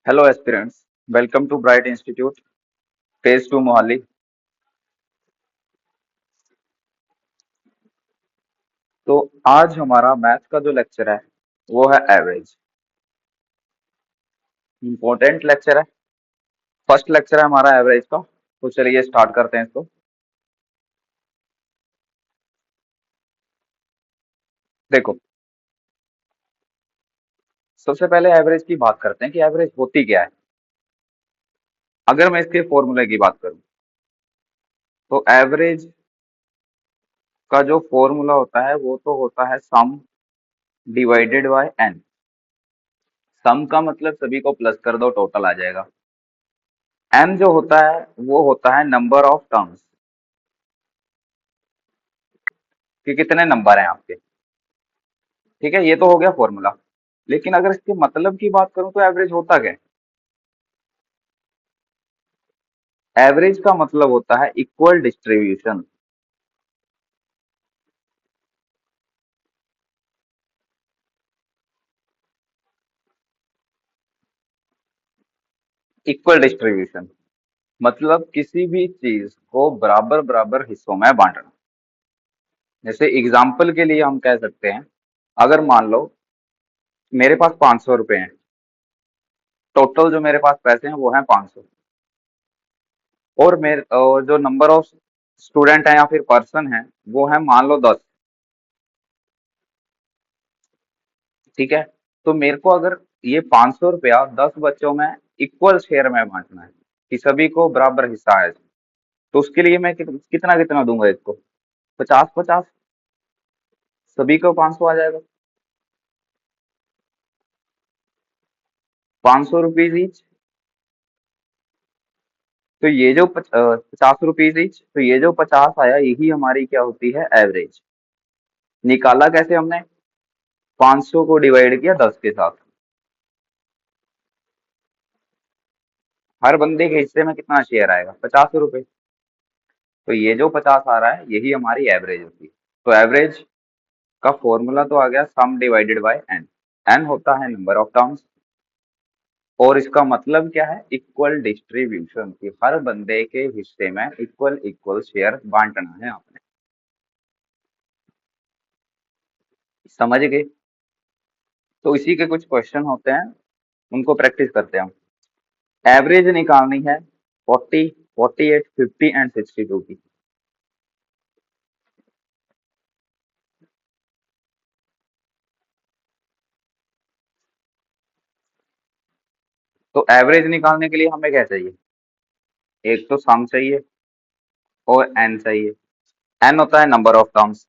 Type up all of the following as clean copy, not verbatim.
Hello aspirants, welcome to Bright Institute, Phase 2 Mohali. तो आज हमारा मैथ का जो लेक्चर है वो है एवरेज। इम्पोर्टेंट लेक्चर है, फर्स्ट लेक्चर है हमारा एवरेज का। तो चलिए स्टार्ट करते हैं इसको। देखो, सबसे पहले एवरेज की बात करते हैं कि एवरेज होती क्या है। अगर मैं इसके फॉर्मूले की बात करूं तो एवरेज का जो फॉर्मूला होता है वो तो होता है सम डिवाइडेड बाय एन। सम का मतलब सभी को प्लस कर दो, टोटल आ जाएगा। एन जो होता है वो होता है नंबर ऑफ टर्म्स, कि कितने नंबर हैं आपके। ठीक है, ये तो हो गया फॉर्मूला। लेकिन अगर इसके मतलब की बात करूं तो एवरेज होता क्या है? एवरेज का मतलब होता है इक्वल डिस्ट्रीब्यूशन। इक्वल डिस्ट्रीब्यूशन मतलब किसी भी चीज को बराबर बराबर हिस्सों में बांटना। जैसे एग्जाम्पल के लिए हम कह सकते हैं, अगर मान लो मेरे पास 500 रुपए हैं, टोटल जो मेरे पास पैसे हैं वो हैं 500। और जो नंबर ऑफ स्टूडेंट है या फिर पर्सन है वो है मान लो 10। ठीक है, तो मेरे को अगर ये 500 रुपया 10 बच्चों में इक्वल शेयर में बांटना है कि सभी को बराबर हिस्सा है, तो उसके लिए मैं कितना कितना दूंगा इसको? 50-50, सभी को 500 आ जाएगा। 500 रुपीज ईच। तो ये जो 50 रुपीज ईच, तो ये जो 50 आया यही हमारी क्या होती है? एवरेज। निकाला कैसे हमने? 500 को डिवाइड किया 10 के साथ। हर बंदे के हिस्से में कितना शेयर आएगा? 50 रुपए। तो ये जो 50 आ रहा है यही हमारी एवरेज होती है। तो एवरेज का फॉर्मूला तो आ गया sum divided by n. N होता है नंबर ऑफ टर्म्स, और इसका मतलब क्या है? इक्वल डिस्ट्रीब्यूशन, की हर बंदे के हिस्से में इक्वल इक्वल शेयर बांटना है आपने। समझ गए? तो इसी के कुछ क्वेश्चन होते हैं, उनको प्रैक्टिस करते हैं हम। एवरेज निकालनी है 40, 48, 50 एंड 62 की। तो एवरेज निकालने के लिए हमें क्या चाहिए? एक तो सम चाहिए और एन चाहिए। एन होता है नंबर ऑफ टर्म्स।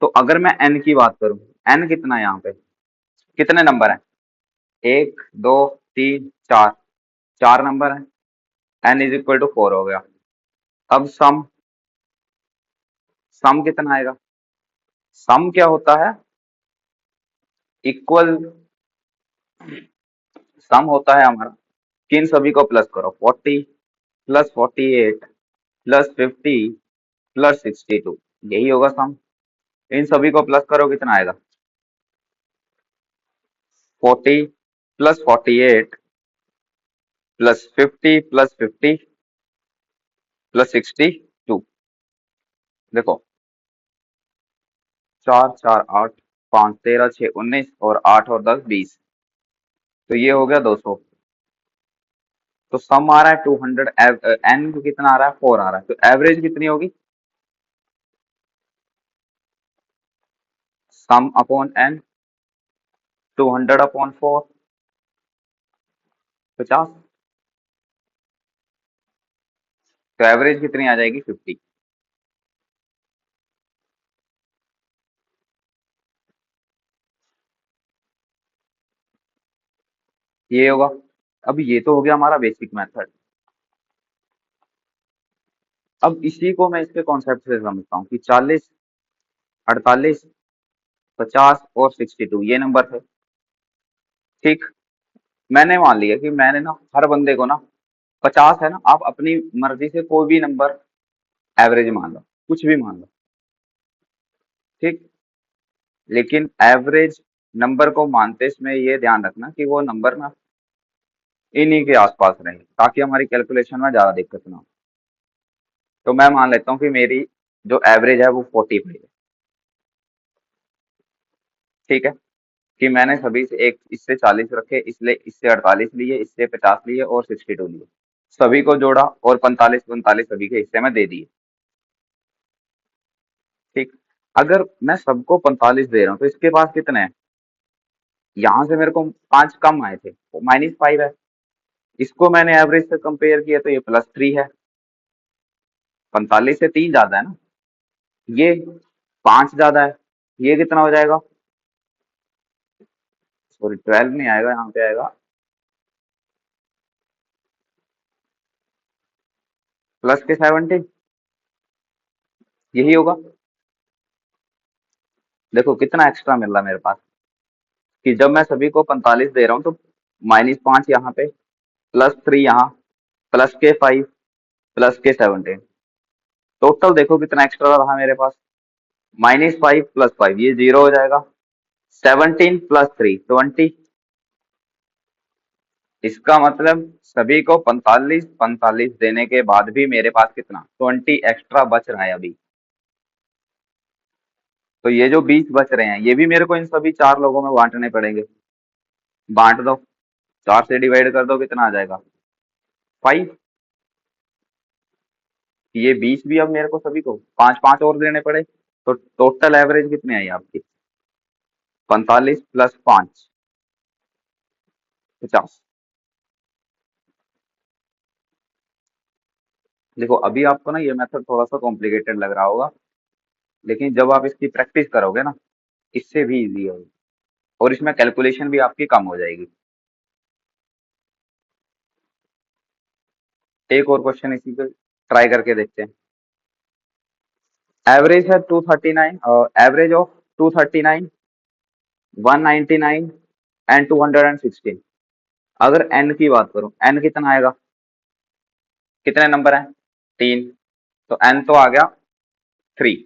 तो अगर मैं एन की बात करूं, एन कितना है यहाँ पे? कितने नंबर हैं? 1, 2, 3, 4। 4 नंबर है। एन इज इक्वल टू 4 हो गया। अब सम, सम कितना आएगा? सम क्या होता है? इक्वल। सम होता है हमारा किन सभी को प्लस करो, 40 प्लस 48 प्लस 50 प्लस 62, यही होगा सम। इन सभी को प्लस करो, कितना आएगा? 40 प्लस 48 प्लस 50 प्लस 50 प्लस 62। देखो, 4, 4, 8, 5, 13, 6, 19 और 8 और 10, 20। तो ये हो गया 200। तो सम आ रहा है 200। एन को कितना आ रहा है? 4 आ रहा है। तो एवरेज कितनी होगी? Sum upon n, 200 upon 4, 50। तो एवरेज कितनी आ जाएगी? 50। ये होगा। अब ये तो हो गया हमारा बेसिक मेथड। अब इसी को मैं इसके कॉन्सेप्ट से समझता हूँ कि 40, 48, 50 और 62 ये नंबर थे। ठीक, मैंने मान लिया कि मैंने ना हर बंदे को ना, 50 है ना, आप अपनी मर्जी से कोई भी नंबर एवरेज मान लो, कुछ भी मान लो। ठीक, लेकिन एवरेज नंबर को मानते इसमें ये ध्यान रखना कि वो नंबर ना इन्हीं के आसपास रहे, ताकि हमारी कैलकुलेशन में ज्यादा दिक्कत ना हो। तो मैं मान लेता हूँ कि मेरी जो एवरेज है वो 45 है। ठीक है, कि मैंने सभी से एक इससे 40 रखे, इसलिए इससे 48 लिए, इससे 50 लिए और 62 लिए, सभी को जोड़ा और 45 45 सभी के हिस्से में दे दिए। ठीक, अगर मैं सबको 45 दे रहा हूँ तो इसके पास कितने हैं? यहाँ से मेरे को 5 कम आए थे, तो -5 है। इसको मैंने एवरेज से कंपेयर किया तो ये +3 है। 45 से 3 ज्यादा है ना, ये 5 ज्यादा है। ये कितना हो जाएगा? सॉरी, 12 नहीं आएगा, यहाँ पे आएगा प्लस के 17, यही होगा। देखो कितना एक्स्ट्रा मिल रहा है मेरे पास, कि जब मैं सभी को 45 दे रहा हूँ तो -5 यहाँ पे, +3 यहाँ, प्लस के 5, प्लस के 17, टोटल देखो कितना एक्स्ट्रा रहा मेरे पास। -5 + 5 ये 0 हो जाएगा, 17 + 3 20। इसका मतलब सभी को 45 45 देने के बाद भी मेरे पास कितना 20 एक्स्ट्रा बच रहा है अभी। तो ये जो 20 बच रहे हैं ये भी मेरे को इन सभी 4 लोगों में बांटने पड़ेंगे। बांट दो, 4 से डिवाइड कर दो, कितना आ जाएगा 5। ये 20 भी अब मेरे को सभी को 5 5 और देने पड़े, तो टोटल एवरेज कितनी आई आपकी? 45 + 5 50। देखो अभी आपको ना ये मेथड थोड़ा सा कॉम्प्लिकेटेड लग रहा होगा, लेकिन जब आप इसकी प्रैक्टिस करोगे ना, इससे भी इजी होगी और इसमें कैलकुलेशन भी आपकी कम हो जाएगी। एक और क्वेश्चन इसी पे ट्राई करके देखते हैं। एवरेज है 239, एवरेज ऑफ 239, 199 एंड 216। अगर n की बात करूं, n कितना आएगा? कितने नंबर हैं? 3, तो n तो आ गया 3।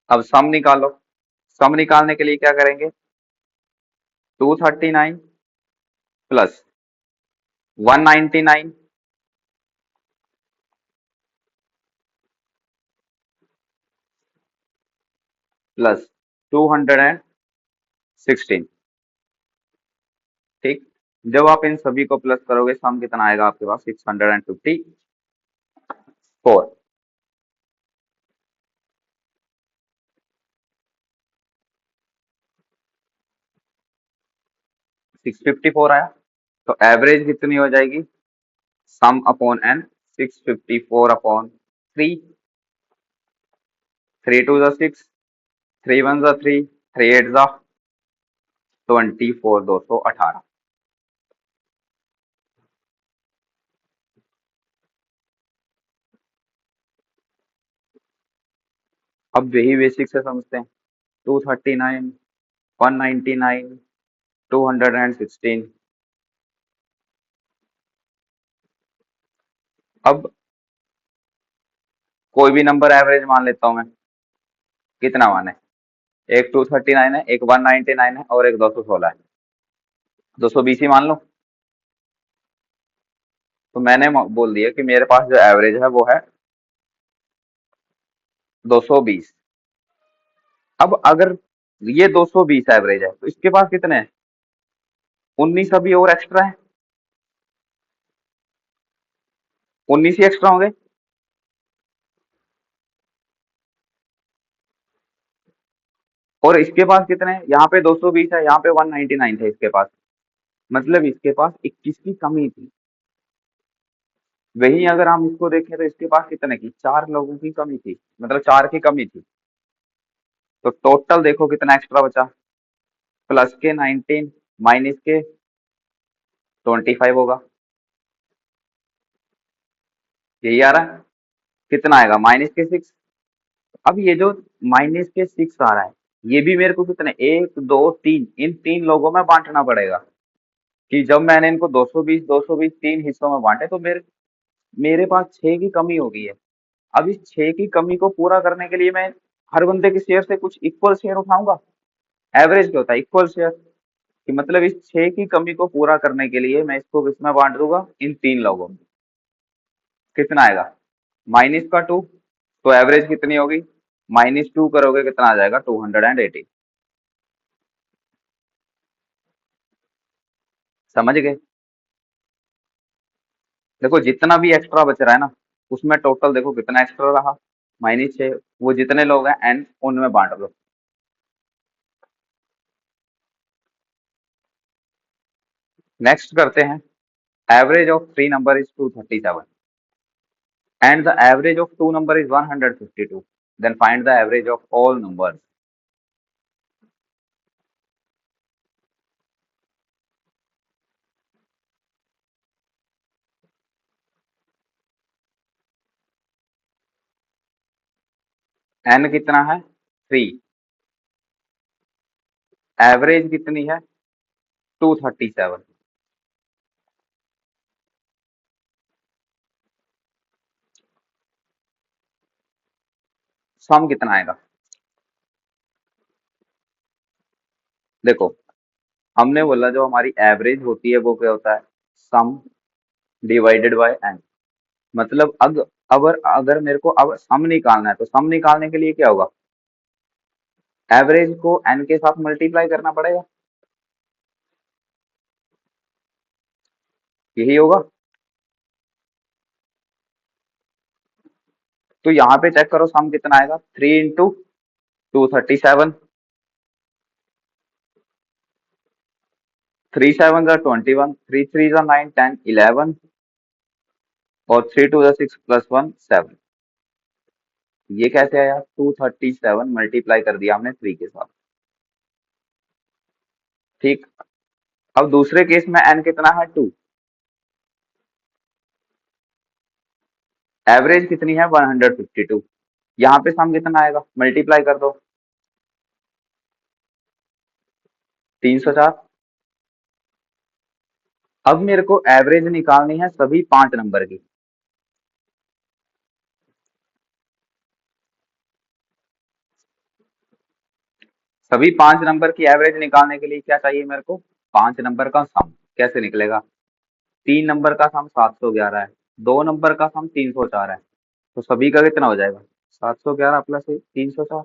अब सम निकालो। सम निकालने के लिए क्या करेंगे? 239 प्लस 199 प्लस 216। ठीक, जब आप इन सभी को प्लस करोगे सम कितना आएगा आपके पास? 654। 654 आया, तो एवरेज कितनी हो जाएगी? सम अपॉन n, 654/3। 3 2 6, 3 1 3, 3 8 24, 218। अब यही बेसिक से समझते हैं। 239, 199, 216। अब कोई भी नंबर एवरेज मान लेता हूं मैं। कितना माने? एक 239 है, एक 199 है और एक 216 है। 220 ही मान लो। तो मैंने बोल दिया कि मेरे पास जो एवरेज है वो है 220। अब अगर ये 220 एवरेज है तो इसके पास कितने हैं? 19 अभी और एक्स्ट्रा है। 19 ही एक्स्ट्रा होंगे। और इसके पास कितने हैं? यहाँ पे 220 है, यहाँ पे 199 थे इसके पास, मतलब इसके पास 21 की कमी थी। वहीं अगर हम इसको देखें तो इसके पास कितने की? 4 लोगों की कमी थी, मतलब 4 की कमी थी। तो टोटल देखो कितना एक्स्ट्रा बचा, प्लस के 19 माइनस के 25 होगा। यही आ रहा है। कितना आएगा? -6। अब ये जो -6 आ रहा है, ये भी मेरे को कितने, 1 2 3, इन 3 लोगों में बांटना पड़ेगा। कि जब मैंने इनको 220 220 3 हिस्सों में बांटे तो मेरे मेरे पास 6 की कमी हो गई है। अब इस 6 की कमी को पूरा करने के लिए मैं हर बंदे के शेयर से कुछ इक्वल शेयर उठाऊंगा। एवरेज क्या होता है? Equal share. कि मतलब इस 6 की कमी को पूरा करने के लिए मैं इसको किसमें बांट दूंगा? इन 3 लोगों में। कितना आएगा? -2। तो एवरेज कितनी होगी? -2 करोगे कितना आ जाएगा? 280। समझ गए? देखो जितना भी एक्स्ट्रा बच रहा है ना, उसमें टोटल देखो कितना एक्स्ट्रा रहा? -6। वो जितने लोग हैं एन, उनमें बांट दो। नेक्स्ट करते हैं। Average of 3 number is 237 and the average of 2 number is 152. Then find the average of all numbers. n कितना है? 3। एवरेज कितनी है? 237। सम कितना आएगा? देखो हमने बोला जो हमारी एवरेज होती है वो क्या होता है? सम डिवाइडेड बाय n। मतलब अगर अगर मेरे को अब सम निकालना है तो सम निकालने के लिए क्या होगा? एवरेज को n के साथ मल्टीप्लाई करना पड़ेगा। यही होगा। तो यहाँ पे चेक करो सम कितना आएगा? 3 इंटू 237। 3 7 जा 21, 3 3 जा 9 10 11 और 3 2 जा 6 प्लस 1 7। ये कैसे आया? 237 मल्टीप्लाई कर दिया हमने 3 के साथ। ठीक। अब दूसरे केस में n कितना है? 2। एवरेज कितनी है? 152। यहाँ पे सम कितना आएगा? मल्टीप्लाई कर दो। 304। अब मेरे को एवरेज निकालनी है सभी 5 नंबर की। सभी 5 नंबर की एवरेज निकालने के लिए क्या चाहिए मेरे को? 5 नंबर का सम। कैसे निकलेगा? 3 नंबर का सम 711 है, 2 नंबर का सम 304 है, तो सभी का कितना हो जाएगा? 711 प्लस 304।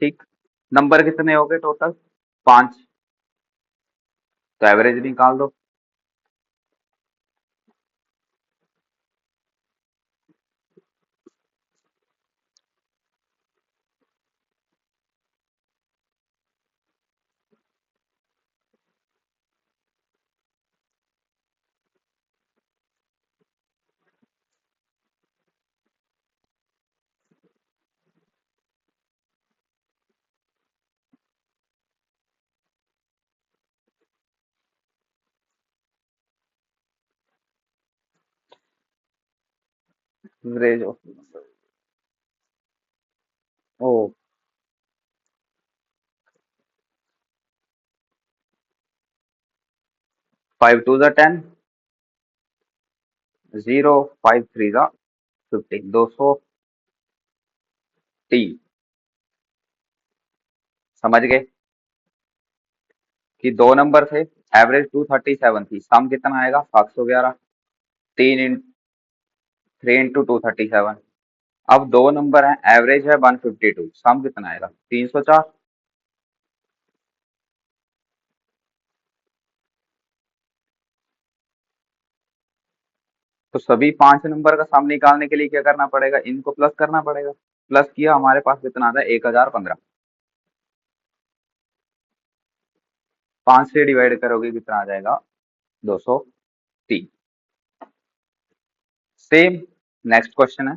ठीक। नंबर कितने हो गए टोटल? 5। तो एवरेज निकाल दो। एवरेज ऑफ, ओ 5 2 जा 10, 0 5 3 जा 15, 230। समझ गए कि दो नंबर थे, एवरेज 237 थी, सम कितना आएगा? 711। 3 इंटू 237। अब दो नंबर है, एवरेज है 152, सम कितना आएगा? 304। तो सभी 5 नंबर का सम निकालने के लिए क्या करना पड़ेगा? इनको प्लस करना पड़ेगा। प्लस किया, हमारे पास कितना आता है? 1015। 5 से डिवाइड करोगे कितना आ जाएगा? 203। सेम नेक्स्ट क्वेश्चन है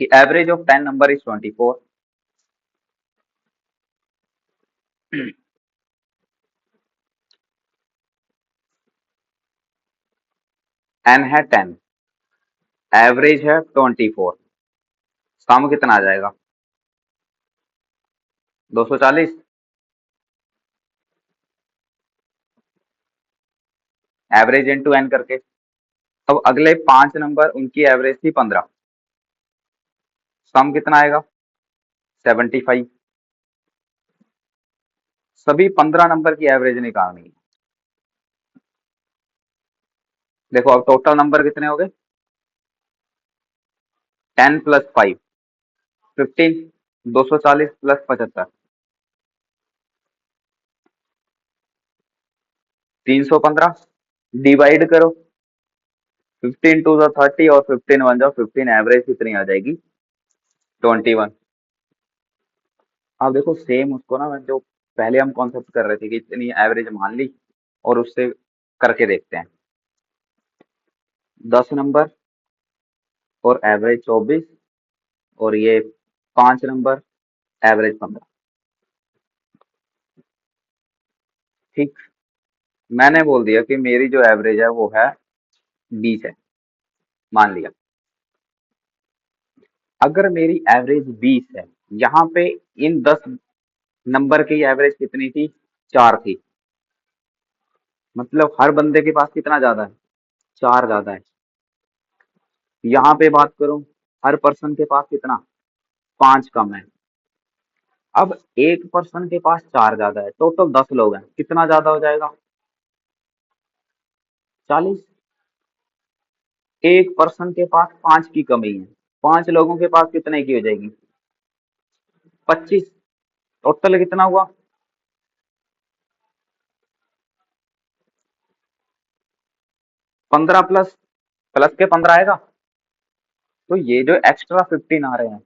कि average of 10 number is 24। n है 10, एवरेज है 24, सम कितना आ जाएगा? 240। एवरेज इंटू n करके। अब अगले 5 नंबर उनकी एवरेज थी 15, सम कितना आएगा? 75। सभी 15 नंबर की एवरेज निकालनी है। देखो अब टोटल नंबर कितने हो गए? 10 प्लस 5 15, 240 प्लस 75 315। डिवाइड करो, 15 टू द 30 और 15 वन जा 15, एवरेज कितनी आ जाएगी? 21। अब देखो सेम उसको ना, मैं जो पहले हम कॉन्सेप्ट कर रहे थे कि इतनी एवरेज मान ली और उससे करके देखते हैं। 10 नंबर और एवरेज 24, और ये 5 नंबर, एवरेज 15। ठीक, मैंने बोल दिया कि मेरी जो एवरेज है वो है 20 है, मान लिया। अगर मेरी एवरेज 20 है, यहाँ पे इन 10 नंबर की एवरेज कितनी थी? 4 थी। मतलब हर बंदे के पास कितना ज्यादा है? 4 ज्यादा है। यहाँ पे बात करूं, हर पर्सन के पास कितना? 5 कम है। अब एक पर्सन के पास 4 ज्यादा है, टोटल 10 लोग हैं, कितना ज्यादा हो जाएगा? 40। एक पर्सन के पास 5 की कमी है, 5 लोगों के पास कितने की हो जाएगी? 25। टोटल कितना हुआ? 15 प्लस, प्लस के 15 आएगा। तो ये जो एक्स्ट्रा 15 आ रहे हैं,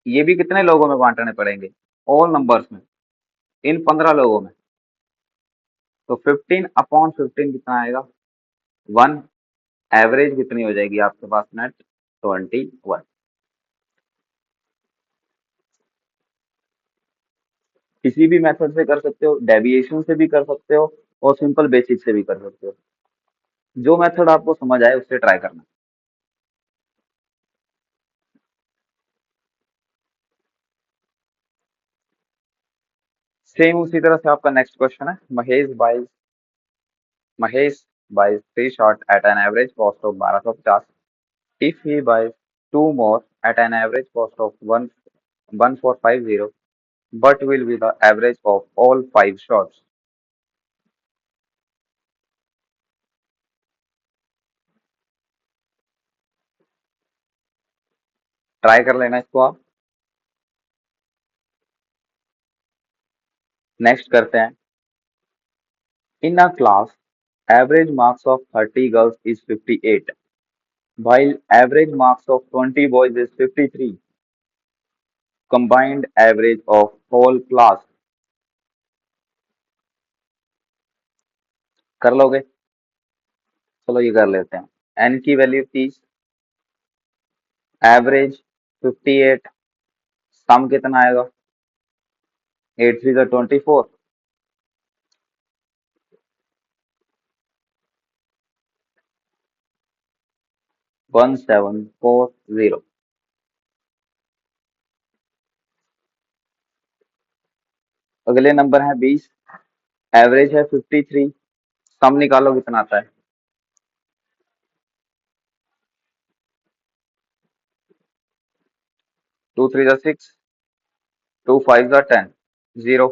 ये भी कितने लोगों में बांटने पड़ेंगे? ऑल नंबर्स में, इन 15 लोगों में। तो 15/15 कितना आएगा? 1। एवरेज कितनी हो जाएगी आपके पास नेट? 21। किसी भी मेथड से कर सकते हो, डेविएशन से भी कर सकते हो, और सिंपल बेसिक से भी कर सकते हो। जो मेथड आपको समझ आए उससे ट्राई करना। सेम उसी तरह से आपका नेक्स्ट क्वेश्चन है। Mahesh buys 3 shot at an average cost of 1250. If he buys two more at an average cost of 1450, what will be the average of all 5 shots? Try कर लेना इसको आप। नेक्स्ट करते हैं। In a class, average marks of 30 girls is 58, while average marks of 20 boys is 53. Combined average of whole class, कर लोगे? चलो ये कर लेते हैं। n की वैल्यू 30, एवरेज 58, सम कितना आएगा? 8 3 जा 24, 1740। अगले नंबर है 20, एवरेज है 53, सम निकालो कितना आता है? 2 3 जा 6, 2 5 जा 10, 0।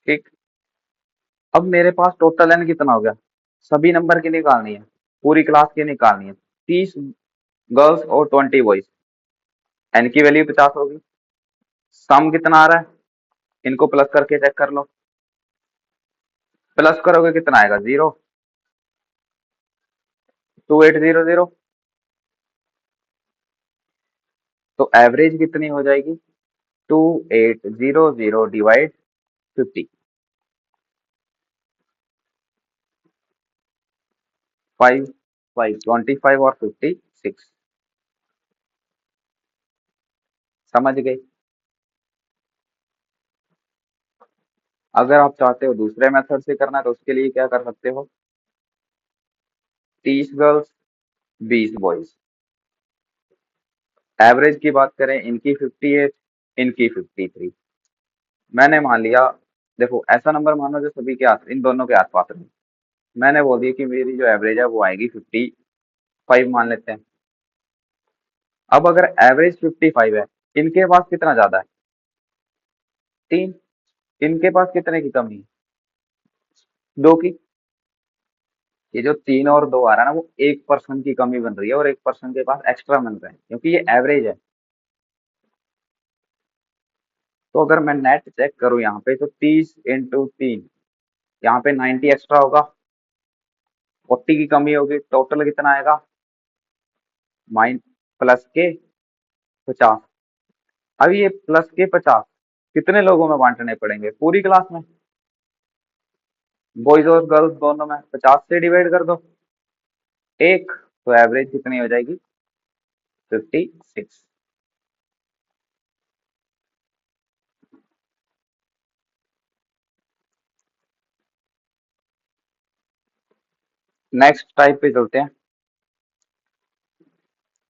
ठीक, अब मेरे पास टोटल एन कितना हो गया? सभी नंबर की निकालनी है, पूरी क्लास की निकालनी है। 30 गर्ल्स और 20 बॉयज, एन की वैल्यू 50 होगी। सम कितना आ रहा है? इनको प्लस करके चेक कर लो। प्लस करोगे कितना आएगा? 0। 2800। तो एवरेज कितनी हो जाएगी? 2800 डिवाइड 50, 5 5 25 और 56। समझ गए? अगर आप चाहते हो दूसरे मेथड से करना है तो उसके लिए क्या कर सकते हो? 30 गर्ल्स 20 बॉयज, एवरेज की बात करें, इनकी 58, इनकी 53। मैंने मान लिया, देखो ऐसा नंबर मानो जो सभी के आस इन दोनों के आसपास रहे। मैंने बोल दिया कि मेरी जो एवरेज है वो आएगी 50, 5 मान लेते हैं। अब अगर एवरेज 55 है, इनके पास कितना ज्यादा है? 3। इनके पास कितने की कमी है? 2 की। ये जो 3 और 2 आ रहा है ना, वो 1% की कमी बन रही है, और 1% के पास एक्स्ट्रा बन रहे हैं, क्योंकि ये एवरेज है। तो अगर मैं नेट चेक करूं यहाँ पे, तो 30 × 3, यहाँ पे 90 एक्स्ट्रा होगा, 40 की कमी होगी, टोटल कितना आएगा? माइन प्लस के 50। अब ये प्लस के 50 कितने लोगों में बांटने पड़ेंगे? पूरी क्लास में, बॉयज और गर्ल्स दोनों में। 50 से डिवाइड कर दो एक, तो एवरेज कितनी हो जाएगी? 56। नेक्स्ट टाइप पे चलते हैं।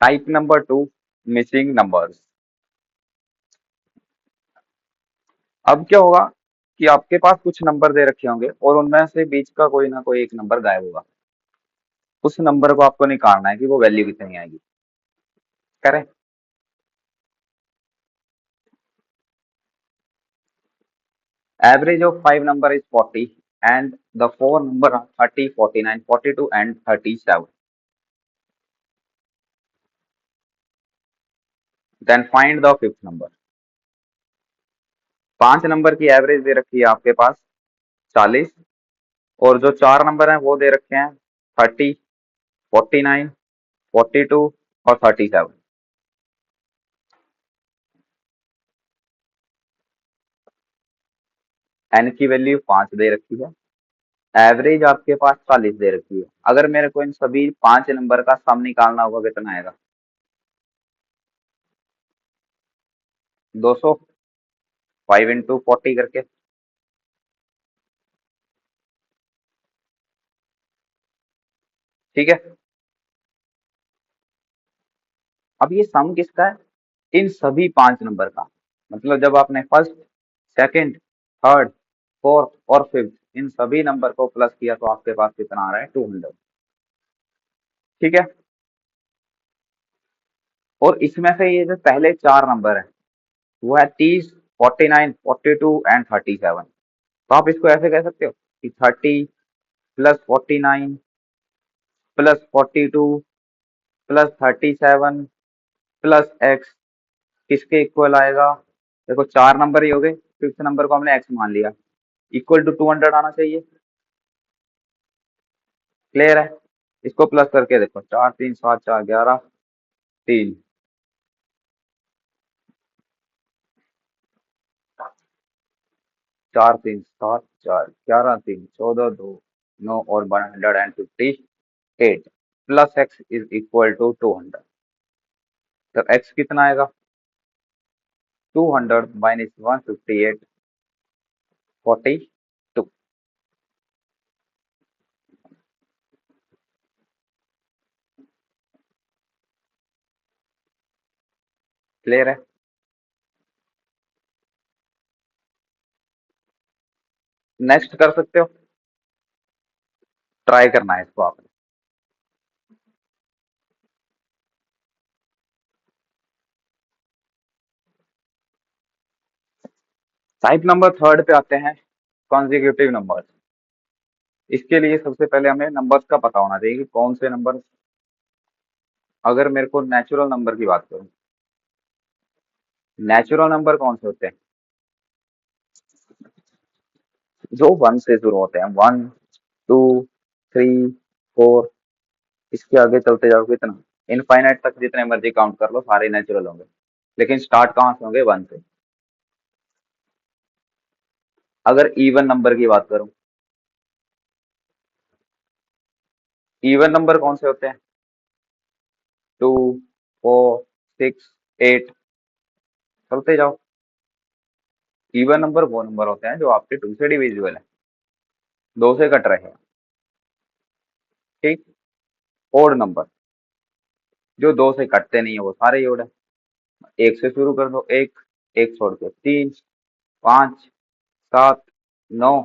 Type number 2, missing numbers. अब क्या होगा कि आपके पास कुछ नंबर दे रखे होंगे, और उनमें से बीच का कोई ना कोई एक नंबर गायब होगा। उस नंबर को आपको निकालना है कि वो वैल्यू कितनी आएगी। करें? Average of 5 number is 40 and the 4 number are 30, 49, 42 and 37. Then find the fifth number. 5 number की एवरेज दे रखी है आपके पास 40, और जो 4 नंबर हैं वो दे रखे हैं 30, 49, 42 और 37। एन की वैल्यू 5 दे रखी है, एवरेज आपके पास 40 दे रखी है। अगर मेरे को इन सभी 5 नंबर का सम निकालना होगा, कितना आएगा? 200, 5 × 40 करके। ठीक है। अब ये सम किसका है? इन सभी 5 नंबर का। मतलब जब आपने फर्स्ट, सेकंड, थर्ड, फोर्थ और फिफ्थ इन सभी नंबर को प्लस किया, तो आपके पास कितना आ रहा है? 200। ठीक है। और इसमें से ये जो पहले 4 नंबर है, वो है 30, 49, 42 एंड 37। तो आप इसको ऐसे कह सकते हो कि 30 plus 49 plus 42 plus 37 plus x किसके इक्वल आएगा? देखो 4 नंबर ही हो गए, फिफ्थ नंबर को हमने एक्स मान लिया, इक्वल टू 200 आना चाहिए। क्लियर है? इसको प्लस करके देखो, 4 3 7 4 11 3, 4 3 7 4 11 3 14 2 9 और 158 plus x is equal to 200। तो एक्स कितना आएगा? 200 माइनस 158, 42। क्लियर है? नेक्स्ट कर सकते हो, ट्राई करना है इसको आपने। टाइप नंबर थर्ड पे आते हैं, कॉन्जिक्यूटिव नंबर्स। इसके लिए सबसे पहले हमें नंबर्स का पता होना चाहिए कि कौन से नंबर। अगर मेरे को नेचुरल नंबर की बात करूं, नेचुरल नंबर कौन से होते हैं? जो 1 से शुरू होते हैं, 1 2 3 4। इसके आगे चलते जाओ कितना, इनफाइनाइट तक जितने मर्जी काउंट कर लो, सारे नेचुरल होंगे। लेकिन स्टार्ट कहाँ से होंगे? 1 से। अगर इवन नंबर की बात करूं, इवन नंबर कौन से होते हैं? 2 4 6 8। चलते जाओ। इवन नंबर वो नंबर होते हैं जो आपके 2 से डिविजिबल है, 2 से कट रहे हैं। ठीक। ओड नंबर जो 2 से कटते नहीं है, वो सारे ही ओड है। 1 से शुरू कर दो, 1, 1 छोड़ के 3 5 7 9,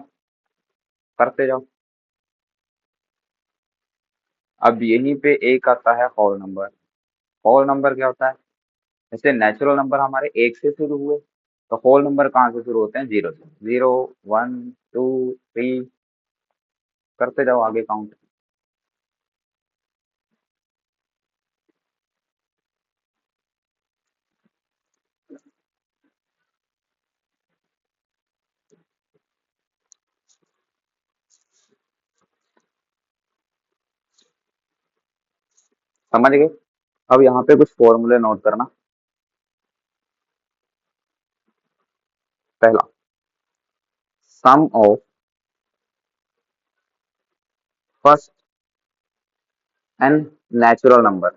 करते जाओ। अब यहीं पे एक आता है होल नंबर। होल नंबर क्या होता है? जैसे नेचुरल नंबर हमारे एक से शुरू हुए, तो होल नंबर कहाँ से शुरू होते हैं? जीरो से। जीरो, वन, टू, थ्री, करते जाओ आगे काउंट। समझ गए? अब यहाँ पे कुछ फॉर्मूले नोट करना। पहला, sum of first n natural number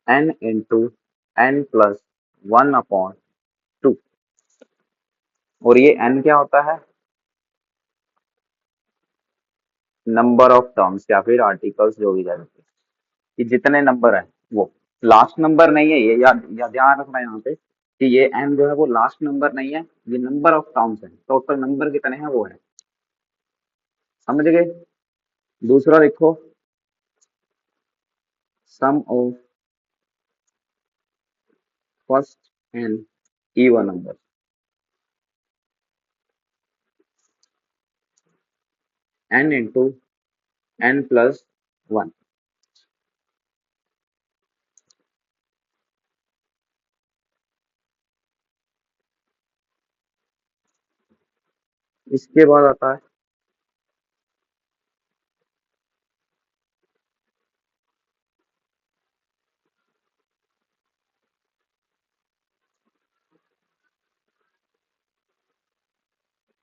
n into n plus one upon two. और ये n क्या होता है? नंबर ऑफ टर्म्स या फिर आर्टिकल्स जो भी जाए, कि जितने नंबर है वो। लास्ट नंबर नहीं है ये, याद ध्यान रखना यहाँ पे कि ये n जो है वो लास्ट नंबर नहीं है, ये नंबर ऑफ टर्म्स है, टोटल नंबर कितने हैं वो है। समझ गए? दूसरा लिखो, sum of first n even number n into n plus one. इसके बाद आता है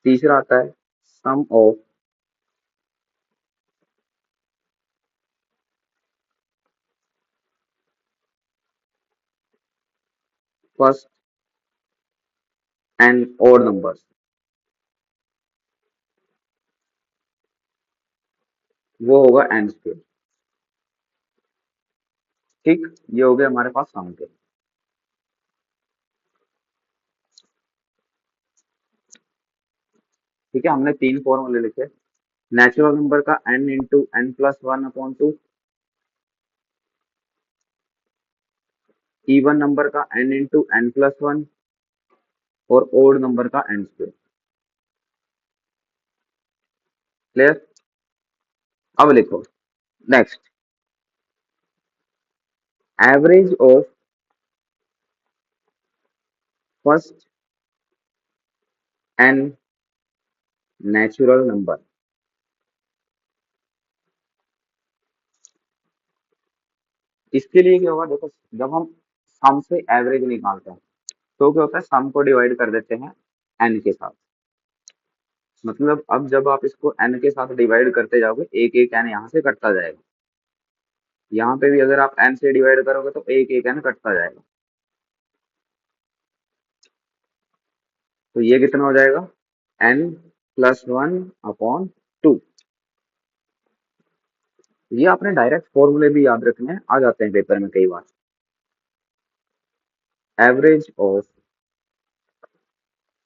तीसरा, आता है sum of first n odd number. वो होगा एन स्क्वेयर। ठीक, ये हो गया हमारे पास सम के। ठीक है, हमने तीन फॉर्मूले लिखे। नेचुरल नंबर का n into n plus one upon two, even number का n into n plus one, और ओड नंबर का n स्क्वेयर। क्लियर? अब लिखो next, average of first n natural number. इसके लिए क्या होगा? देखो, जब हम सम से एवरेज निकालते हैं तो क्या होता है, सम को डिवाइड कर देते हैं एन के साथ। मतलब अब जब आप इसको एन के साथ डिवाइड करते जाओगे, एक एक एन यहाँ से कटता जाएगा। यहाँ पे भी अगर आप एन से डिवाइड करोगे तो एक एक एन कटता जाएगा। तो ये कितना हो जाएगा? N plus one upon two. ये आपने डायरेक्ट फॉर्मूले भी याद रखने हैं, आ जाते हैं पेपर में कई बार। Average of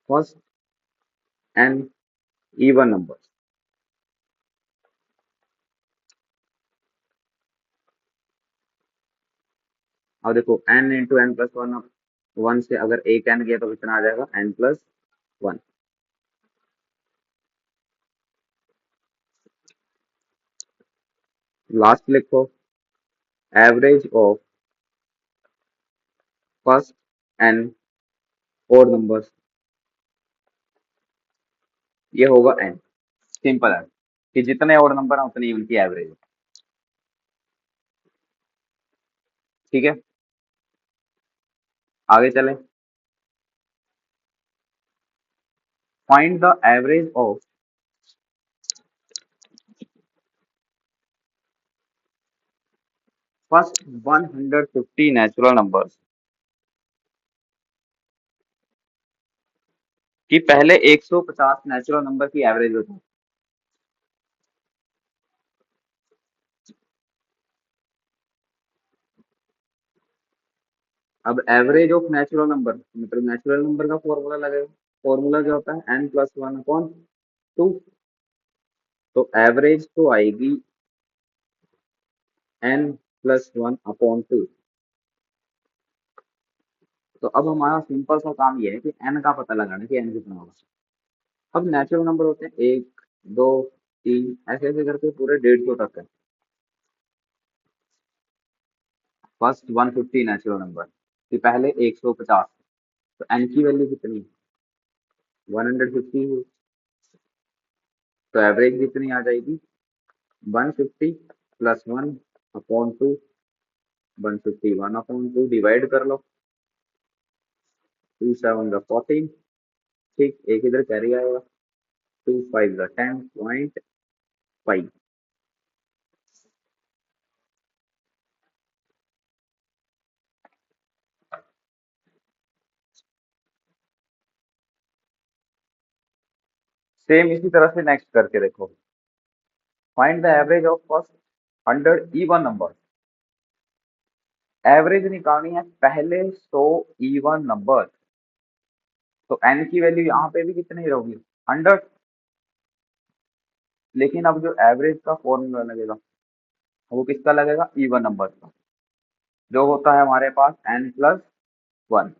first n even number. अब देखो, n into n plus one, one से अगर एक एन गया तो कितना आ जाएगा? N plus one. लास्ट लिखो, एवरेज ऑफ फर्स्ट एन और नंबर्स, ये होगा एन। सिंपल है कि जितने और नंबर हैं उतनी उनकी एवरेज। ठीक है, आगे चले। Find the average of first 150 natural numbers. कि पहले 150 नेचुरल नंबर की एवरेज होती है। अब एवरेज ऑफ नेचुरल नंबर मतलब नेचुरल नंबर का फॉर्मूला लगेगा। फॉर्मूला क्या होता है? N plus one upon two. तो एवरेज तो आएगी n+1/2। तो अब हमारा सिंपल सा काम ये है कि n का पता लगाना है कि n कितना होगा। अब नेचुरल नंबर होते हैं 1, 2, 3, ऐसे ऐसे करके पूरे 150 तक है। फर्स्ट 150 नेचुरल नंबर कि पहले 150। तो n की वैल्यू कितनी है 150 है। तो एवरेज कितनी आ जाएगी 150 +1/2। 150 1/2 डिवाइड कर लो। 2 7 14। ठीक, एक इधर कैरी आएगा। 2 5 10.5। सेम इसी तरह से नेक्स्ट करके देखो। Find the average of first 100 even number. Average निकालनी है पहले 100 इवन नंबर। तो n की वैल्यू यहाँ पे भी कितनी रहोगी 100। लेकिन अब जो एवरेज का फॉर्मूला लगेगा वो किसका लगेगा इवन नंबर का, जो होता है हमारे पास n+1।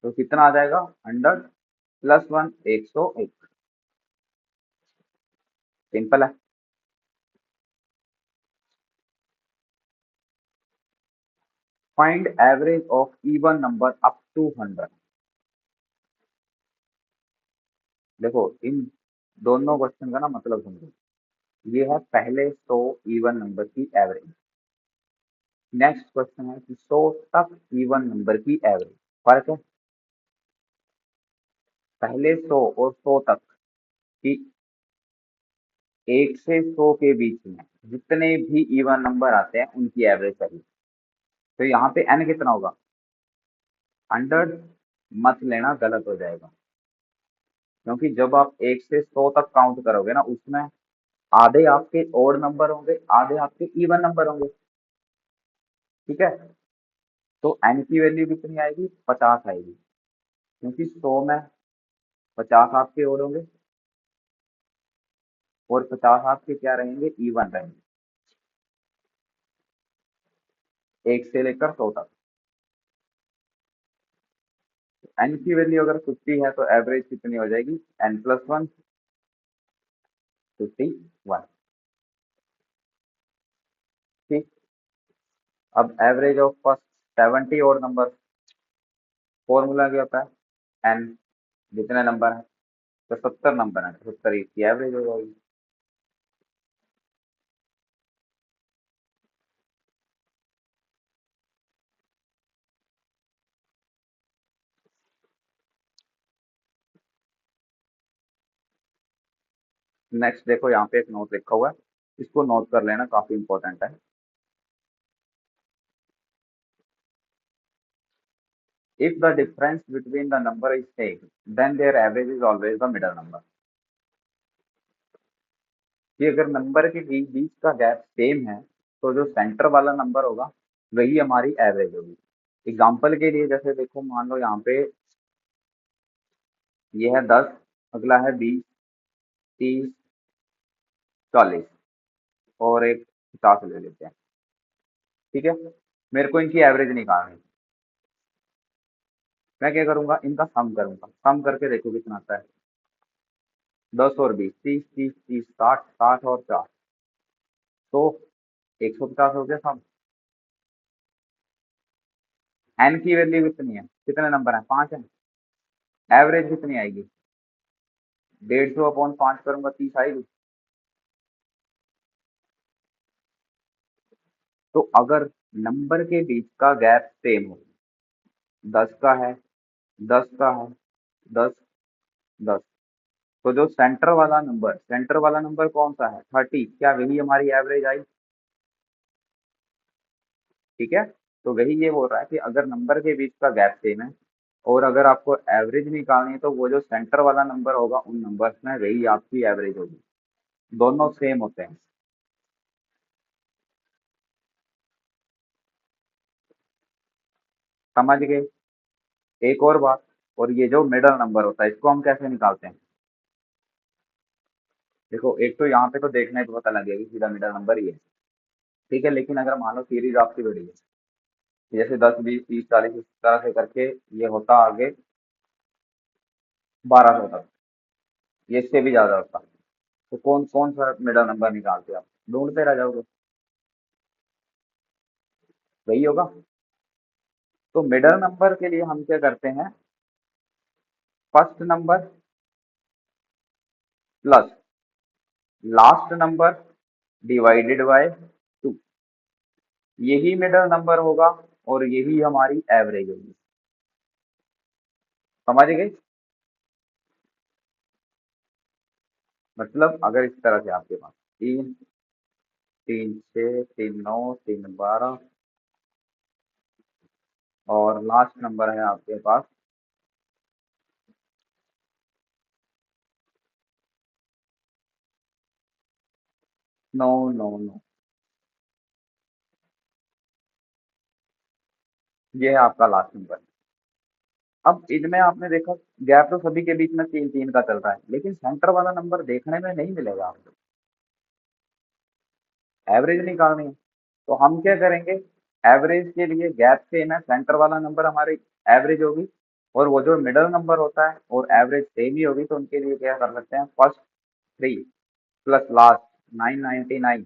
तो कितना आ जाएगा 100+1 101। सिंपल है। Find average of even number up to 100। देखो इन दोनों क्वेश्चन का ना मतलब समझो। ये है पहले 100 इवन नंबर की एवरेज। नेक्स्ट क्वेश्चन है कि 100 तक इवन नंबर की एवरेज। फर्क है पहले 100 और 100 तक की। 1 से 100 के बीच में जितने भी इवन नंबर आते हैं उनकी एवरेज चाहिए। तो यहाँ पे n कितना होगा 100। मत लेना, गलत हो जाएगा। क्योंकि जब आप 1 से 100 तक काउंट करोगे ना उसमें आधे आपके ओड नंबर होंगे, आधे आपके इवन नंबर होंगे। ठीक है। तो n की वैल्यू कितनी आएगी 50 आएगी। क्योंकि 100 में 50 आपके ओड होंगे और 50 आपके क्या रहेंगे इवन रहेंगे। 1 से लेकर 100 तक। n की वैल्यू अगर 50 है तो एवरेज कितनी हो जाएगी n+1 51। ठीक। अब एवरेज ऑफ फर्स्ट 70 और नंबर। फॉर्मूला क्या होता है n जितने नंबर है। तो 70 नंबर है तो 70 की एवरेज हो जाएगी। नेक्स्ट देखो यहाँ पे एक नोट लिखा हुआ है, इसको नोट कर लेना, काफी इंपॉर्टेंट है। If the difference between the number is same then their average is always the middle number. कि अगर नंबर के बीच बीच का गैप सेम है तो जो सेंटर वाला नंबर होगा वही हमारी एवरेज होगी। एग्जाम्पल के लिए जैसे देखो मान लो यहाँ पे ये है 10, अगला है 20, 30, 40 और एक 50 ले लेते हैं। ठीक है। मेरे को इनकी एवरेज निकालनी है। मैं क्या करूंगा इनका सम करूंगा, सम करके देखो कितना आता है। 10 और 20 30 30 30 60 60 और 4 तो 150 हो गया सम। एन की वैल्यू कितनी है, कितने नंबर है 5 है। एवरेज कितनी आएगी 150/5 करूंगा 30 आएगी। तो अगर नंबर के बीच का गैप सेम हो 10 का है, 10 का है, 10 10 तो जो सेंटर वाला नंबर कौन सा है 30, क्या वही हमारी एवरेज आई। ठीक है। तो वही ये बोल रहा है कि अगर नंबर के बीच का गैप सेम है और अगर आपको एवरेज निकालनी है तो वो जो सेंटर वाला नंबर होगा उन नंबर्स में वही आपकी एवरेज होगी। दोनों सेम होते हैं। समझ गए। एक और बात, और ये जो मिडल नंबर होता है इसको हम कैसे निकालते हैं। देखो एक तो यहाँ पे तो देखने पे पता लगेगा कि सीधा मिडल नंबर ही है, ठीक है। लेकिन अगर मान लो सीरीज आपकी बड़ी है, जैसे 10 20 30 40 इस तरह से करके ये होता आगे 1200 तक, ये इससे भी ज्यादा होता, तो कौन कौन सा मिडल नंबर निकालते आप, ढूंढते रह जाओगे, वही होगा। तो मिडल नंबर के लिए हम क्या करते हैं, first number plus last number divided by 2, यही मिडल नंबर होगा और यही हमारी एवरेज होगी। समझ गए? मतलब अगर इस तरह से आपके पास 3 3 6 3 9 3 12 और लास्ट नंबर है आपके पास 9 9 9, ये है आपका लास्ट नंबर। अब इनमें आपने देखा गैप तो सभी के बीच में 3 3 का चल रहा है, लेकिन सेंटर वाला नंबर देखने में नहीं मिलेगा आपको, एवरेज निकालनी है। तो हम क्या करेंगे, एवरेज के लिए गैप सेम है, सेंटर वाला नंबर हमारी एवरेज होगी, और वो जो मिडल नंबर होता है और एवरेज सेम ही होगी, तो उनके लिए क्या कर सकते हैं, फर्स्ट 3 प्लस लास्ट 999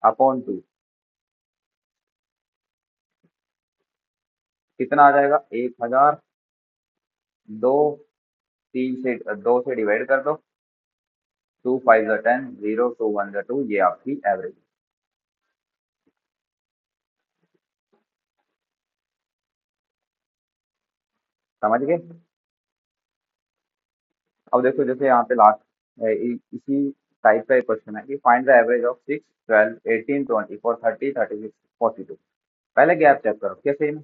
अपॉन 2, कितना आ जाएगा 1000, दो 2 से डिवाइड कर दो, 2 5 10, 0 2 1 2, ये आपकी एवरेज। समझ गए? अब देखो जैसे यहाँ पे लास्ट इसी टाइप का एक क्वेश्चन है कि फाइंड द एवरेज ऑफ 6 12 18 24 30 36 42। पहले गैप चेक करो कैसे में,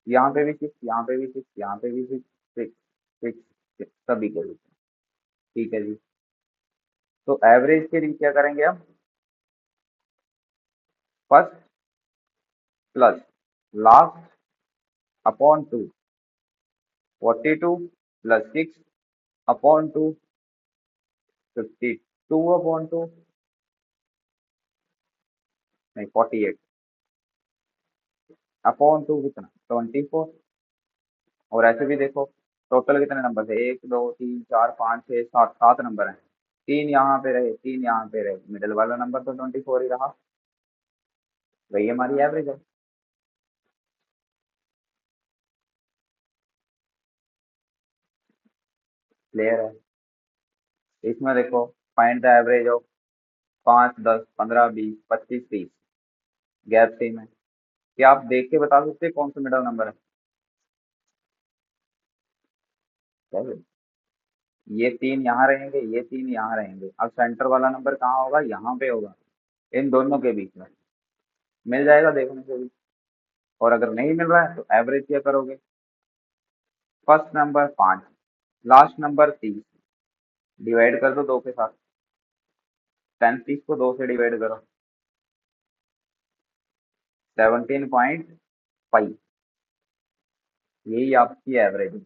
यहाँ पे भी 6, यहाँ पे भी 6, यहाँ पे भी 6 6 6 6 सभी के बीच में, ठीक है जी। तो एवरेज के लिए क्या करेंगे हम, first plus last upon 2, 42 plus 6 upon 2, 52 upon 2, नहीं 48 अपॉन 2 कितना 24। और ऐसे भी देखो टोटल कितने नंबर थे, 1 2 3 4 5 6 7, 7 नंबर हैं, 3 यहाँ पे रहे 3 यहाँ पे रहे, मिडिल वाला नंबर तो 24 ही रहा, वही हमारी एवरेज है। क्लियर है? इसमें देखो find the average of 5 10 15 20 25 30, gap same है, क्या आप देख के बता सकते हैं कौन सा मिडल नंबर है? चलो, ये 3 यहाँ रहेंगे, ये 3 यहाँ रहेंगे, अब सेंटर वाला नंबर कहाँ होगा, यहाँ पे होगा, इन दोनों के बीच में, मिल जाएगा देखने से भी। और अगर नहीं मिल रहा है तो एवरेज क्या करोगे, first number 5, last number 30, divide कर दो 2 के साथ, 35 को 2 से डिवाइड करो, 17.5, यही आपकी एवरेज है।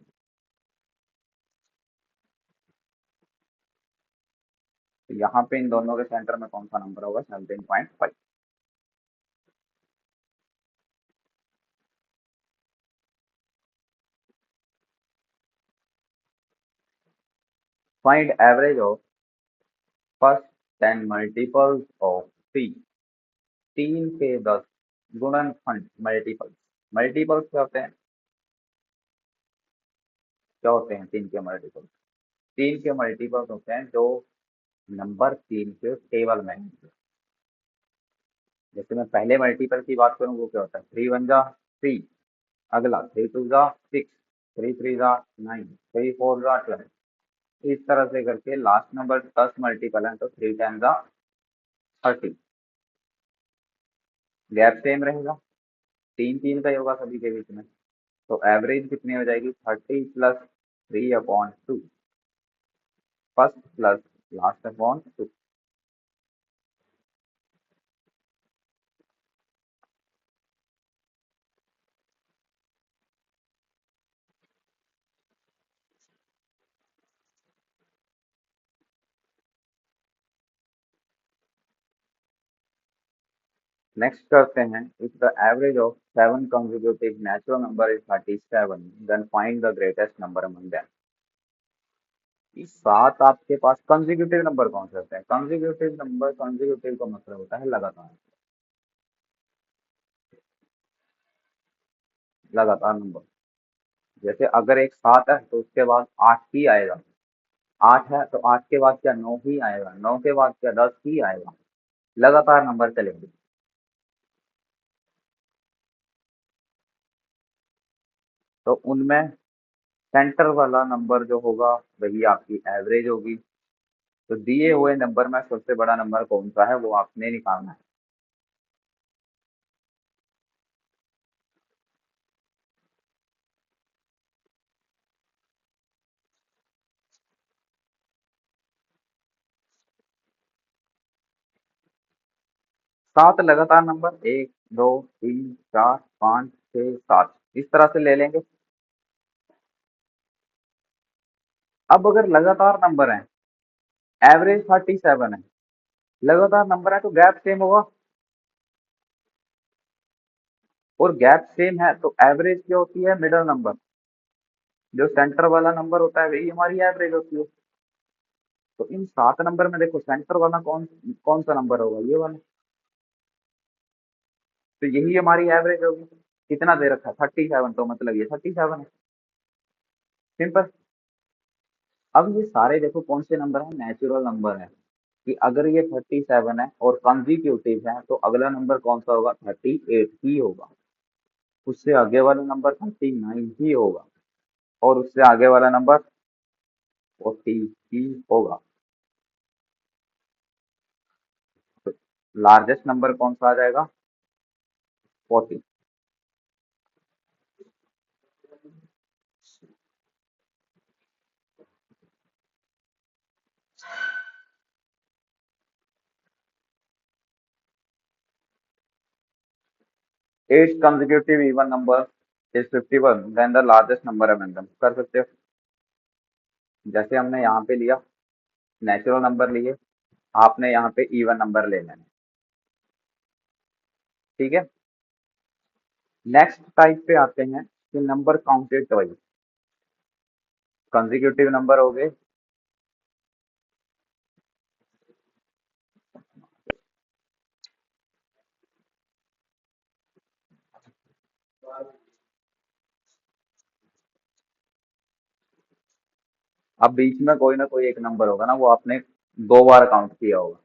तो यहाँ पे इन दोनों के सेंटर में कौन सा नंबर होगा, 17.5। Find average of first 10 multiples of 3, 3 के 10 गुणनखंड मल्टीपल्स, मल्टीपल्स क्या होते हैं 3 के मल्टीपल्स, 3 के मल्टीपल्स होते हैं जो नंबर 3 के टेबल में हैं। जैसे मैं पहले मल्टीपल की बात करूँ वो क्या होता है, 3 1 जा 3, अगला 3 2 जा 6, 3 3 जा 9, 3 4 जा 12, इस तरह से करके लास्ट नंबर 10 मल्टीपल है तो 3 10 जा 30, गैप सेम रहेगा, 3 3 का ही होगा सभी के बीच में, तो एवरेज कितनी हो जाएगी 30 + 3/2, first plus last upon 2। Next करते हैं, if the average of 7 consecutive natural number is 37, then find the greatest number among them। इस सात आपके पास कंसेक्यूटिव नंबर कौन से होते हैं? कंसेक्यूटिव नंबर, कंसेक्यूटिव का मतलब होता है लगातार, लगातार नंबर। जैसे अगर एक 7 है तो उसके बाद 8 ही आएगा, 8 है तो 8 के बाद क्या 9 ही आएगा, 9 के बाद क्या 10 ही आएगा, लगातार नंबर चलेंगे। तो उनमें सेंटर वाला नंबर जो होगा वही आपकी एवरेज होगी। तो दिए हुए नंबर में सबसे बड़ा नंबर कौन सा है वो आपने निकालना है। 7 लगातार नंबर, 1 2 3 4 5 6 7 इस तरह से ले लेंगे। अब अगर लगातार नंबर है, एवरेज 37 है, लगातार नंबर है तो गैप सेम होगा, और गैप सेम है तो एवरेज क्या होती है? Middle number. जो सेंटर वाला नंबर होता है वही हमारी एवरेज होती है। तो इन 7 नंबर में देखो सेंटर वाला कौन कौन सा नंबर होगा? ये वाला। तो यही हमारी एवरेज होगी। कितना दे रखा है? 37, तो मतलब ये 37 है। सिंपल। अब ये सारे देखो कौन से नंबर है? नेचुरल नंबर है। कि अगर ये 37 है और कंसेक्यूटिव है तो अगला नंबर कौन सा होगा? 38 ही होगा। उससे आगे वाला नंबर 39 ही होगा, और उससे आगे वाला नंबर 40 ही होगा। तो लार्जेस्ट नंबर कौन सा आ जाएगा? 40। Eight consecutive even number is 51, then the largest number among them. कर सकते हो। जैसे हमने यहाँ पे लिया, नेचुरल नंबर लिए, आपने यहाँ पे इवन नंबर ले लेना। ठीक है। नेक्स्ट टाइप पे आते हैं कि number counted twice. Consecutive number हो गए। अब बीच में कोई ना कोई एक नंबर होगा ना, वो आपने 2 बार काउंट किया होगा।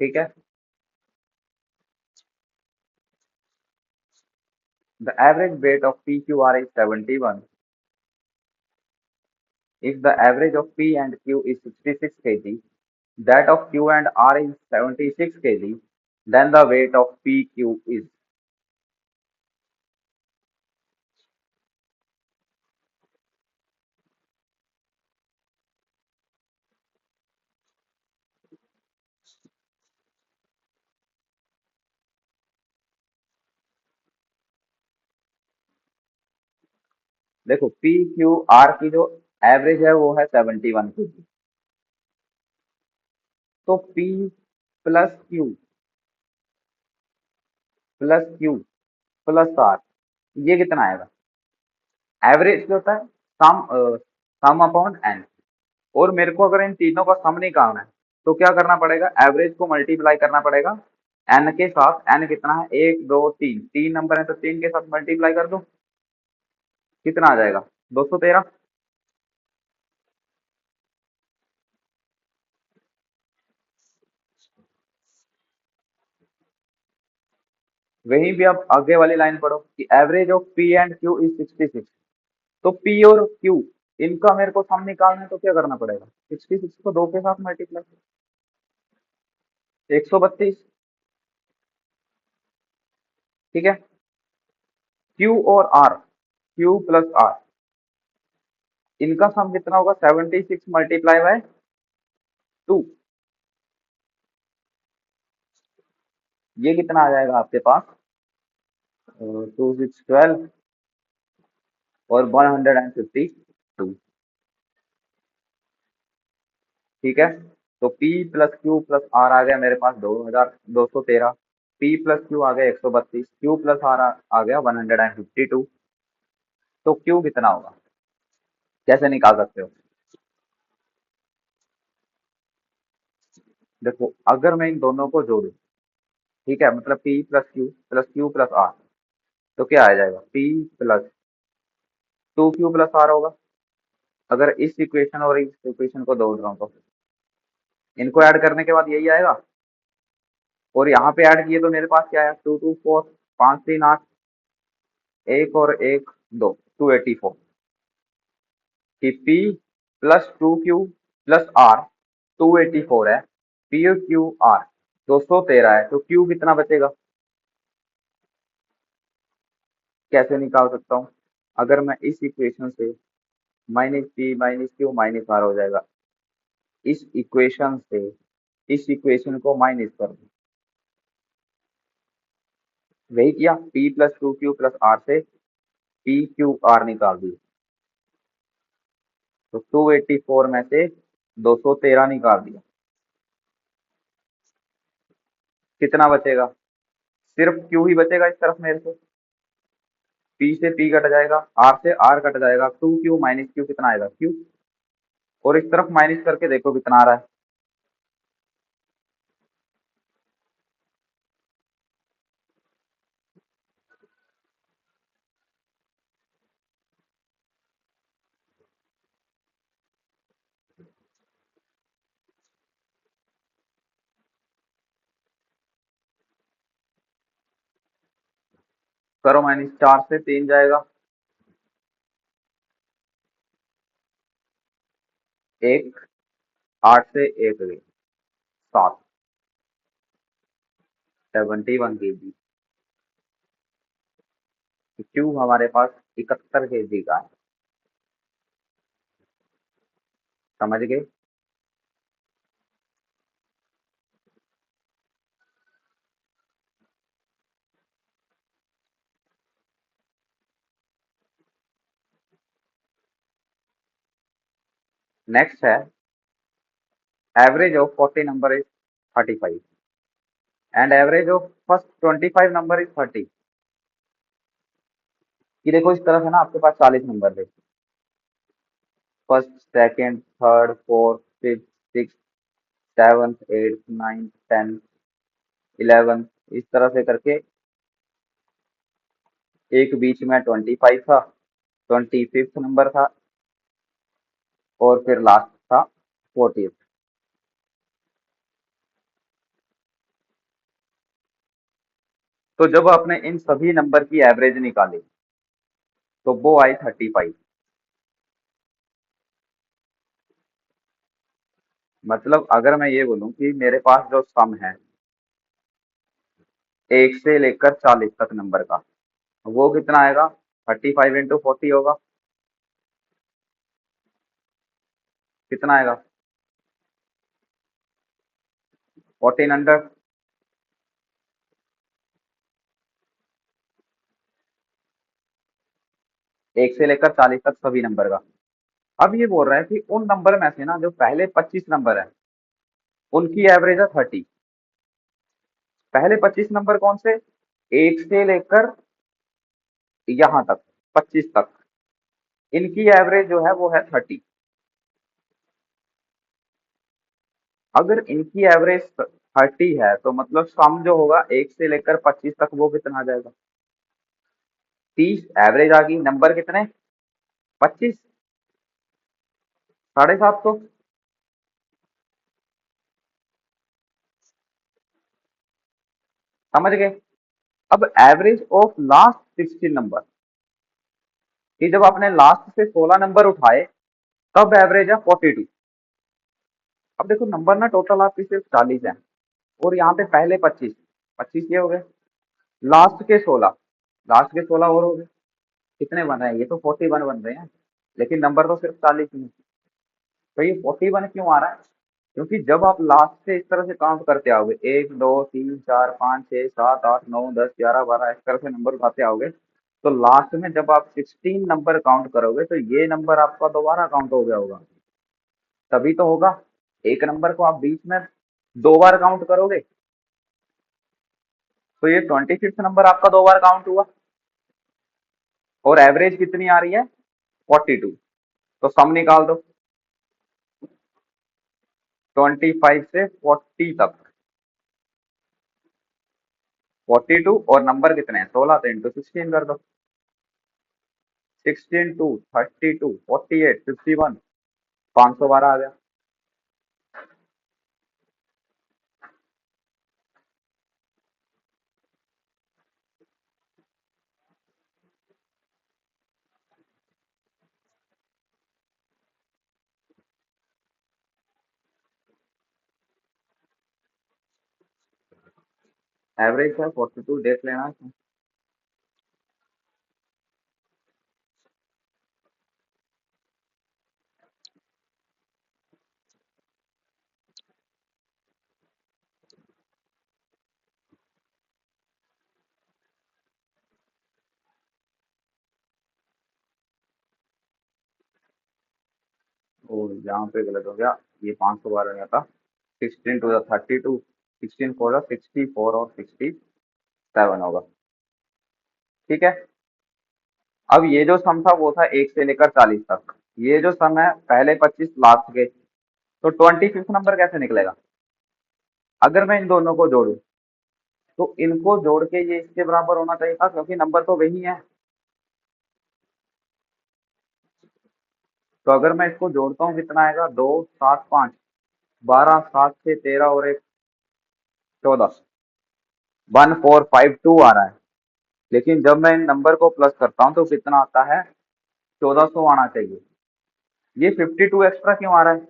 ठीक है। The average weight of P q are is 71। If the average of P and Q is 66 kg, that of Q and R is 76 kg, then the weight of PQ is। देखो P q are की जो average है वो है 71 kg। तो P plus q plus r, ये कितना आएगा? एवरेज क्या होता है? Sum upon n. और मेरे को अगर इन तीनों का सम निकालना है तो क्या करना पड़ेगा? एवरेज को मल्टीप्लाई करना पड़ेगा एन के साथ। एन कितना है? 1 2 3, 3 नंबर है तो 3 के साथ मल्टीप्लाई कर दो। कितना आ जाएगा? 213। वहीं भी आप आगे वाली लाइन पढ़ो कि average of P and Q is 66। तो पी और क्यू, इनका मेरे को सम निकालना है तो क्या करना पड़ेगा? 66 को 2 के साथ मल्टीप्लाई, 132। ठीक है। क्यू और आर, क्यू प्लस आर, इनका सम कितना होगा? 76 मल्टीप्लाई बाय 2। ये कितना आ जाएगा आपके पास? 2 6 12 और 152। ठीक है। तो P plus q plus r आ गया मेरे पास 2213, P प्लस क्यू आ गया 132, Q प्लस आर आ गया 152। तो Q कितना होगा, कैसे निकाल सकते हो? देखो अगर मैं इन दोनों को जोड़ूं, ठीक है, मतलब प्लस क्यू प्लस आर, तो क्या आ जाएगा, P plus 2Q plus are होगा। अगर इस इक्वेशन और इस इक्वेशन को जोड़ रहा हूँ तो इनको ऐड करने के बाद यही आएगा, और यहाँ पे ऐड किए तो मेरे पास क्या आया, 224, 538, एक और एक दो, 284, कि P plus 2Q plus are 284 है, पी क्यू आर 213 है, तो Q कितना बचेगा, कैसे निकाल सकता हूँ? अगर मैं इस इक्वेशन से minus p minus q minus r हो जाएगा, इस इक्वेशन से इस इक्वेशन को माइनस कर दूं, वही किया, P plus 2Q plus r से पी क्यू आर निकाल दी, तो 284 में से 213 निकाल दिया, कितना बचेगा, सिर्फ Q ही बचेगा इस तरफ मेरे से, P से P कट जाएगा, R से R कट जाएगा, 2Q माइनस Q कितना आएगा, Q, और इस तरफ माइनस करके देखो कितना आ रहा है, करो माइनस, 4 से 3 जाएगा, एक, 8 से 1 गई, 7, 71 kg, Q हमारे पास 71 kg का है, समझ गए? नेक्स्ट है, average of 40 number is 35 and average of first 25 number is 30। कि देखो इस तरफ है ना, आपके पास 40 नंबर थे, first second third fourth fifth six seventh eighth ninth 10th 11th, इस तरह से करके एक बीच में 25 था, 25th नंबर था, और फिर लास्ट था 40th। तो जब आपने इन सभी नंबर की एवरेज निकाली तो वो आई 35। मतलब अगर मैं ये बोलूं कि मेरे पास जो सम है 1 से लेकर 40 तक नंबर का, वो कितना आएगा, 35 इंटू 40 होगा, कितना आएगा, 1400। 1 से लेकर 40 तक सभी नंबर का। अब ये बोल रहा है कि उन नंबर में से ना जो पहले 25 नंबर है उनकी एवरेज है 30। पहले 25 नंबर कौन से, 1 से लेकर यहाँ तक 25 तक, इनकी एवरेज जो है वो है 30। अगर इनकी एवरेज 30 है तो मतलब सम जो होगा 1 से लेकर 25 तक वो कितना आ जाएगा, 30। एवरेज आ गई, नंबर कितने, 25, 750। समझ गए? अब एवरेज ऑफ लास्ट 16 नंबर, कि जब आपने लास्ट से 16 नंबर उठाए तब एवरेज है 42। अब देखो नंबर ना टोटल आपकी सिर्फ 40 है, और यहाँ पे पहले 25, 25 ये हो गए, लास्ट के 16, लास्ट के 16 और हो गए, कितने बन रहे हैं, ये तो 41 बन रहे हैं, लेकिन नंबर तो सिर्फ 40 ही है। तो ये 41 क्यों आ रहा है, क्योंकि जब आप लास्ट से इस तरह से काउंट करते आओगे, 1 2 3 4 5 6 7 8 9 10 11 12 इस तरह से नंबर उठाते आओगे, तो लास्ट में जब आप 16 नंबर काउंट करोगे तो ये नंबर आपका दोबारा काउंट हो गया होगा, तभी तो होगा। एक नंबर को आप बीच में 2 बार काउंट करोगे तो ये 25th नंबर आपका 2 बार काउंट हुआ। और एवरेज कितनी आ रही है? 42। तो सम निकाल दो 25 से 40 तक। 42 और नंबर कितने हैं? 16, तो इंटू 16 कर दो। 16 2 32 48 51, 512 आ गया। एवरेज है 42, देख लेना। और यहाँ पे गलत हो गया, ये 512 गया था। 16 2 32, 16 4 64 और 67 होगा। ठीक है। अब ये जो सम था वो था 1 से लेकर 40 तक। ये जो सम है पहले 25 लास्ट के, तो 25th नंबर कैसे निकलेगा? अगर मैं इन दोनों को जोड़ूं तो इनको जोड़ के ये इसके बराबर होना चाहिए था, क्योंकि नंबर तो वही है। तो अगर मैं इसको जोड़ता हूँ कितना आएगा? 2 7 5 12 7 6 13 और 1 14, 1452 आ रहा है। लेकिन जब मैं इन नंबर को प्लस करता हूँ तो कितना आता है? 1400 आना चाहिए। ये 52 एक्स्ट्रा क्यों आ रहा है?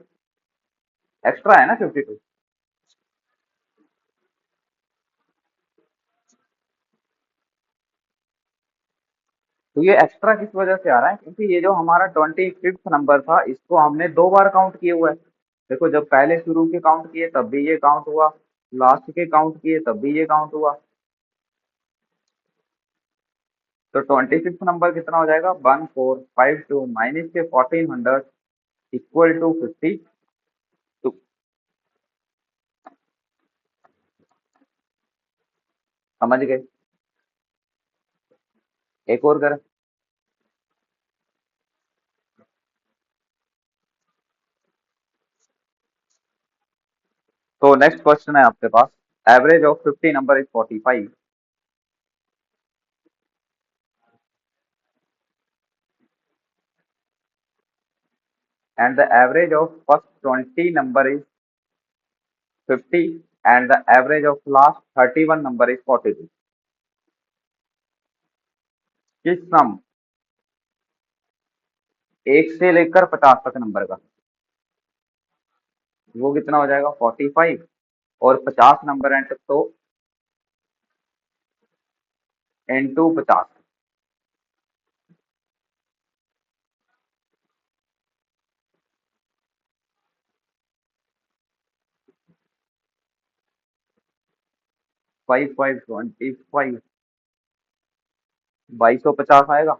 एक्स्ट्रा है ना 52। तो ये एक्स्ट्रा किस वजह से आ रहा है? क्योंकि ये जो हमारा 25th नंबर था इसको हमने 2 बार काउंट किए हुआ है। देखो, जब पहले शुरू के काउंट किए तब भी ये काउंट हुआ, लास्ट के काउंट किए तब भी ये काउंट हुआ। तो 25th नंबर कितना हो जाएगा? 1452 माइनस के 1400 इक्वल टू 52। समझ गए? एक और करें। तो नेक्स्ट क्वेश्चन है आपके पास। Average of 50 number is 45 and the average of first 20 number is 50 and the average of last 31 number is 42। किस सम 1 से लेकर 50 तक नंबर का, वो कितना हो जाएगा? 45 और 50 नंबर एंड तो इंटू 50। 5 5 25, 2250 आएगा।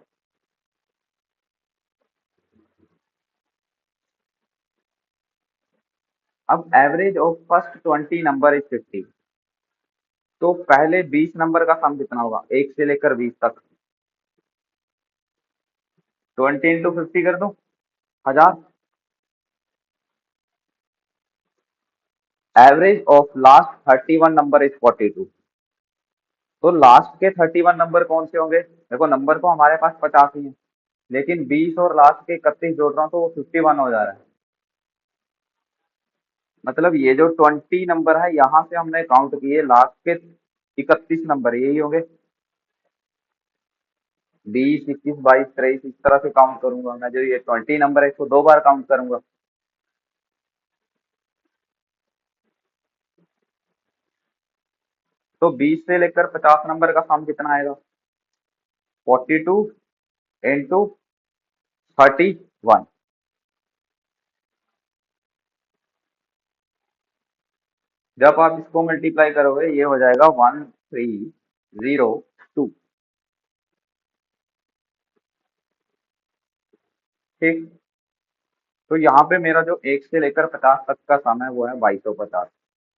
अब average of first 20 number is 50, तो पहले 20 नंबर का सम कितना होगा 1 से लेकर 20 तक? 20 इंटू 50 कर दूं, 1000। Average of last 31 number is 42। तो लास्ट के 31 नंबर कौन से होंगे? देखो, नंबर तो हमारे पास 50 ही है, लेकिन 20 और लास्ट के 31 जोड़ रहा हूँ तो वो 51 हो जा रहा है। मतलब ये जो 20 नंबर है यहाँ से हमने काउंट किए, लास्ट के 31 नंबर यही होंगे। 20 21 22 23 इस तरह से काउंट करूंगा मैं। जो ये 20 नंबर है इसको 2 बार काउंट करूंगा। तो 20 से लेकर 50 नंबर का सम कितना आएगा? 42 इंटू 31। जब आप इसको मल्टीप्लाई करोगे ये हो जाएगा 1302। ठीक। तो यहाँ पे मेरा जो 1 से लेकर 50 तक का सम है वो है 2250।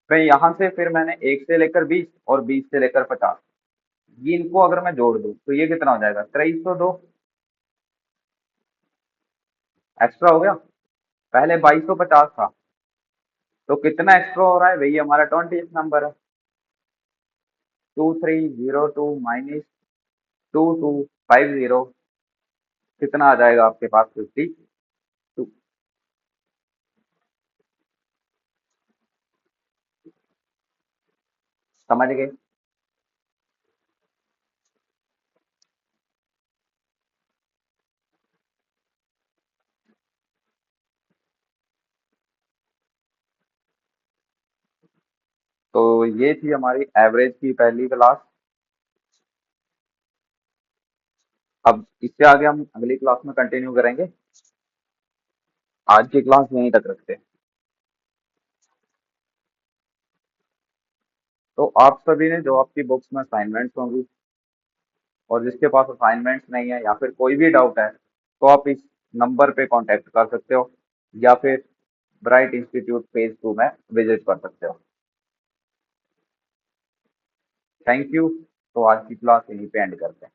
फिर यहाँ से फिर मैंने 1 से लेकर 20 और 20 से लेकर 50, ये इनको अगर मैं जोड़ दूं तो ये कितना हो जाएगा, 2302। एक्स्ट्रा हो गया, पहले 2250 था, तो कितना एक्स्ट्रा हो रहा है, वही हमारा 20 नंबर है। 2302 माइनस 2250, कितना आ जाएगा आपके पास, 52। समझ गए। तो ये थी हमारी एवरेज की पहली क्लास। अब इससे आगे हम अगली क्लास में कंटिन्यू करेंगे। आज की क्लास यहीं तक रखते हैं। तो आप सभी ने जो आपकी बुक्स में असाइनमेंट्स होंगी और जिसके पास असाइनमेंट्स नहीं है या फिर कोई भी डाउट है, तो आप इस नंबर पे कांटेक्ट कर सकते हो या फिर ब्राइट इंस्टीट्यूट फेज 2 में विजिट कर सकते हो। Thank you. तो आज की क्लास यहीं पे एंड करते हैं।